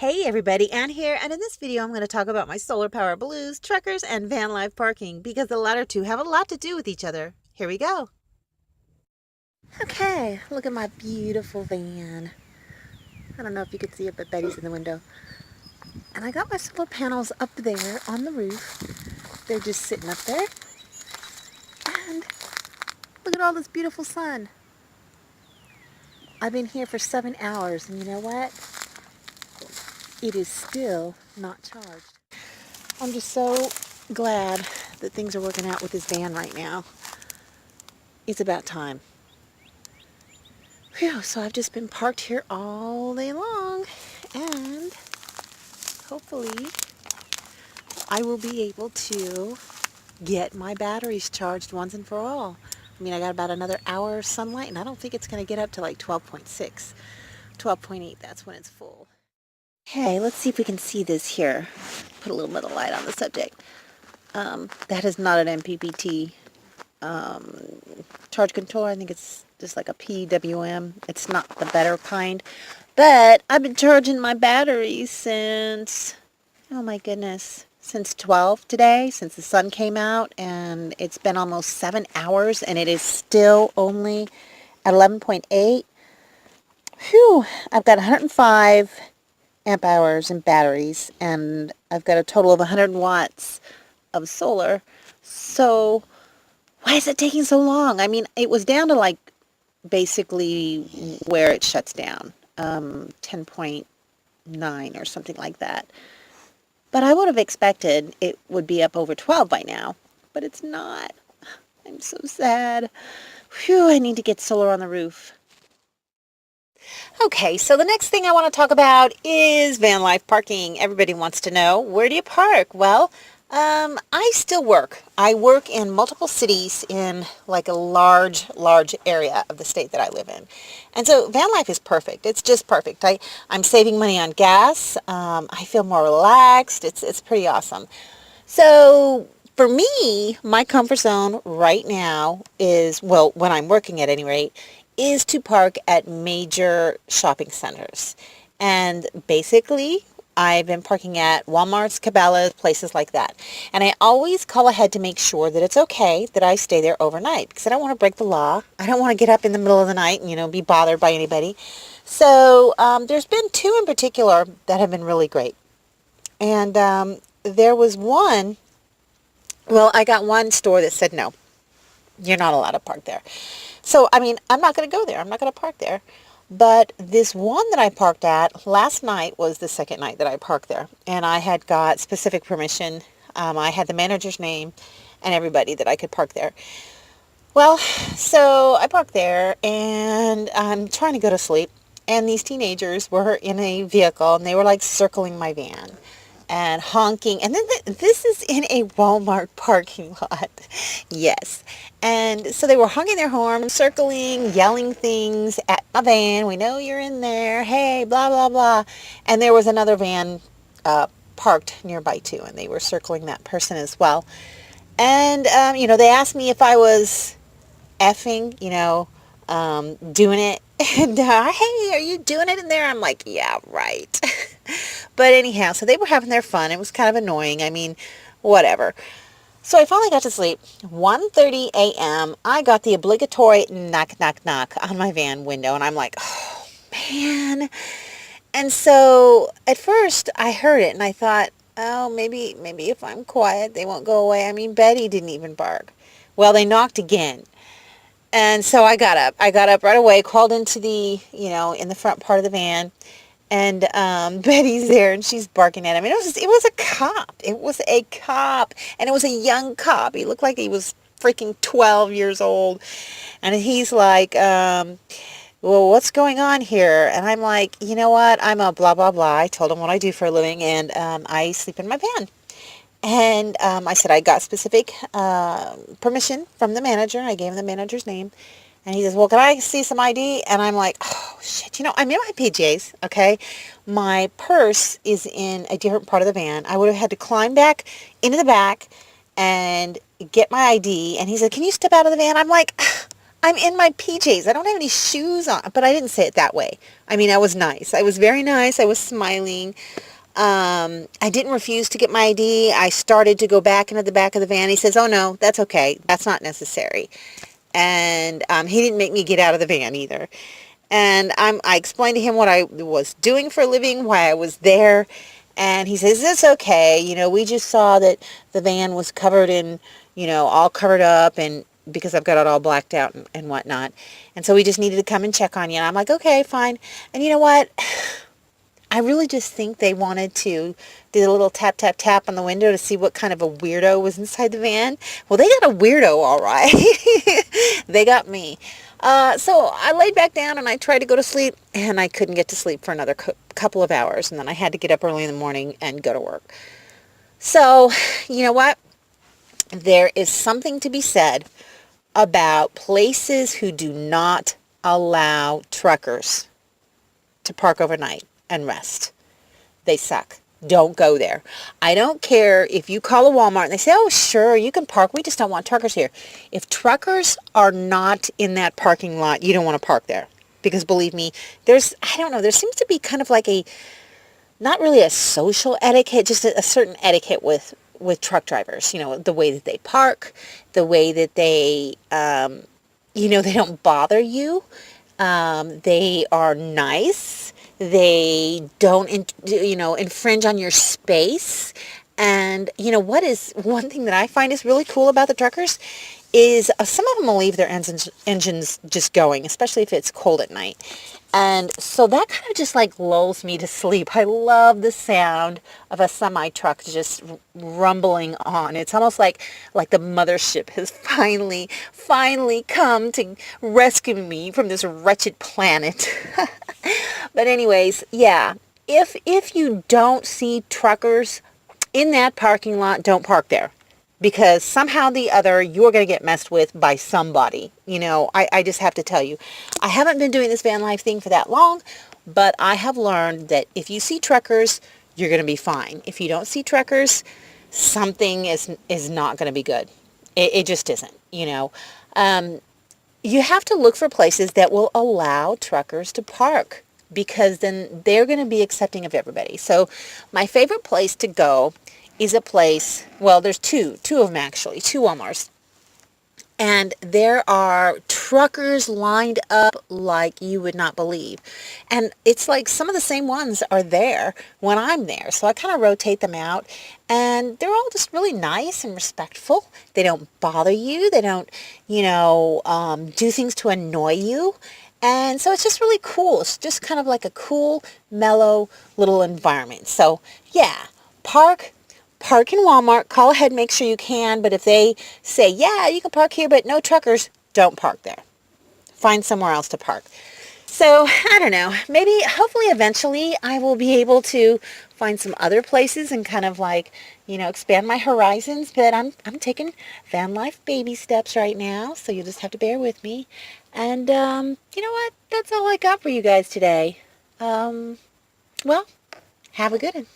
Hey everybody, Ann here, and in this video I'm going to talk about my solar power blues, truckers, and van life parking because the latter two have a lot to do with each other. Here we go. Okay, look at my beautiful van. I don't know if you can see it, but Betty's in the window. And I got my solar panels up there on the roof. They're just sitting up there. And look at all this beautiful sun. I've been here for 7 hours, and you know what? It is still not charged. I'm just so glad that things are working out with this van right now. It's about time. Phew, so I've just been parked here all day long, and hopefully I will be able to get my batteries charged once and for all. I mean, I got about another hour of sunlight, and I don't think it's going to get up to like 12.6, 12.8, that's when it's full. Okay, let's see if we can see this here. Put a little bit of light on the subject. That is not an MPPT charge controller. I think it's just like a PWM. It's not the better kind. But I've been charging my batteries since, oh my goodness, since 12 today, since the sun came out, and it's been almost 7 hours, and it is still only at 11.8. Phew, I've got 105 amp hours in batteries, and I've got a total of 100 watts of solar. So why is it taking so long? I mean, it was down to like basically where it shuts down, 10.9 or something like that. But I would have expected it would be up over 12 by now, but it's not. I'm so sad. Phew, I need to get solar on the roof. Okay, so the next thing I want to talk about is van life parking. Everybody wants to know, where do you park? Well, I still work. I work in multiple cities in like a large area of the state that I live in. And so van life is perfect. It's just perfect. I'm saving money on gas. I feel more relaxed. It's pretty awesome. So for me, my comfort zone right now is, well, when I'm working at any rate, is to park at major shopping centers. And basically, I've been parking at Walmart's, Cabela's, places like that. And I always call ahead to make sure that it's okay that I stay there overnight, because I don't want to break the law. I don't want to get up in the middle of the night and, be bothered by anybody. So there's been two in particular that have been really great. And there was one, well, I got one store that said, no, you're not allowed to park there. So, I mean, I'm not going to go there. I'm not going to park there. But this one that I parked at, last night was the second night that I parked there. And I had got specific permission. I had the manager's name and everybody that I could park there. Well, so I parked there and I'm trying to go to sleep. And these teenagers were in a vehicle and they were like circling my van and honking. And then this is in a Walmart parking lot. Yes. And so they were honking their horn, circling, yelling things at my van. We know you're in there. Hey, blah, blah, blah. And there was another van parked nearby too. And they were circling that person as well. And, they asked me if I was effing, doing it. And, hey, are you doing it in there? I'm like, yeah, right. But anyhow, so they were having their fun. It was kind of annoying. I mean, whatever. So I finally got to sleep. 1:30 a.m. I got the obligatory knock, knock, knock on my van window. And I'm like, oh, man. And so at first I heard it and I thought, oh, maybe if I'm quiet, they won't go away. I mean, Betty didn't even bark. Well, they knocked again. And so I got up. I got up right away, crawled into the, in the front part of the van. And Betty's there, and she's barking at him. And it was a cop. It was a cop. And it was a young cop. He looked like he was freaking 12 years old. And he's like, well, what's going on here? And I'm like, you know what? I'm a blah, blah, blah. I told him what I do for a living, and I sleep in my van. And I said I got specific permission from the manager. I gave him the manager's name. And he says, well, can I see some ID? And I'm like, oh, shit. I'm in my PJs, okay? My purse is in a different part of the van. I would have had to climb back into the back and get my ID. And he said, can you step out of the van? I'm like, I'm in my PJs. I don't have any shoes on, but I didn't say it that way. I mean, I was nice. I was very nice. I was smiling. I didn't refuse to get my ID. I started to go back into the back of the van. He says, "Oh no, that's okay. That's not necessary." And he didn't make me get out of the van either. And I explained to him what I was doing for a living, why I was there. And he says, "It's okay. You know, we just saw that the van was covered in, all covered up, and because I've got it all blacked out and whatnot. And so we just needed to come and check on you." And I'm like, "Okay, fine." And you know what? I really just think they wanted to do a little tap, tap, tap on the window to see what kind of a weirdo was inside the van. Well, they got a weirdo, all right. They got me. So I laid back down and I tried to go to sleep, and I couldn't get to sleep for another couple of hours. And then I had to get up early in the morning and go to work. So, you know what? There is something to be said about places who do not allow truckers to park overnight and rest. They suck. Don't go there. I don't care if you call a Walmart and they say, "Oh, sure, you can park. We just don't want truckers here." If truckers are not in that parking lot, you don't want to park there. Because believe me, I don't know, there seems to be kind of like not really a social etiquette, just a certain etiquette with truck drivers. The way that they park, the way that they, they don't bother you. They are nice. They don't, infringe on your space. And, what is one thing that I find is really cool about the truckers is some of them will leave their engines just going, especially if it's cold at night. And so that kind of just like lulls me to sleep. I love the sound of a semi truck just rumbling on. It's almost like the mothership has finally come to rescue me from this wretched planet. But anyways, yeah, if you don't see truckers in that parking lot, don't park there. Because somehow or the other, you're going to get messed with by somebody. I just have to tell you. I haven't been doing this van life thing for that long, but I have learned that if you see truckers, you're going to be fine. If you don't see truckers, something is not going to be good. It just isn't, You have to look for places that will allow truckers to park, because then they're going to be accepting of everybody. So my favorite place to go is a place, well, there's two of them actually, two Walmarts. And there are truckers lined up like you would not believe. And it's like some of the same ones are there when I'm there. So I kind of rotate them out. And they're all just really nice and respectful. They don't bother you. They don't, do things to annoy you. And so it's just really cool. It's just kind of like a cool, mellow little environment. So yeah, park in Walmart, call ahead, make sure you can, but if they say, "Yeah, you can park here, but no truckers," don't park there. Find somewhere else to park. So, I don't know, maybe, hopefully, eventually, I will be able to find some other places and kind of like, expand my horizons, but I'm taking van life baby steps right now, so you'll just have to bear with me. And, you know what? That's all I got for you guys today. Well, have a good one.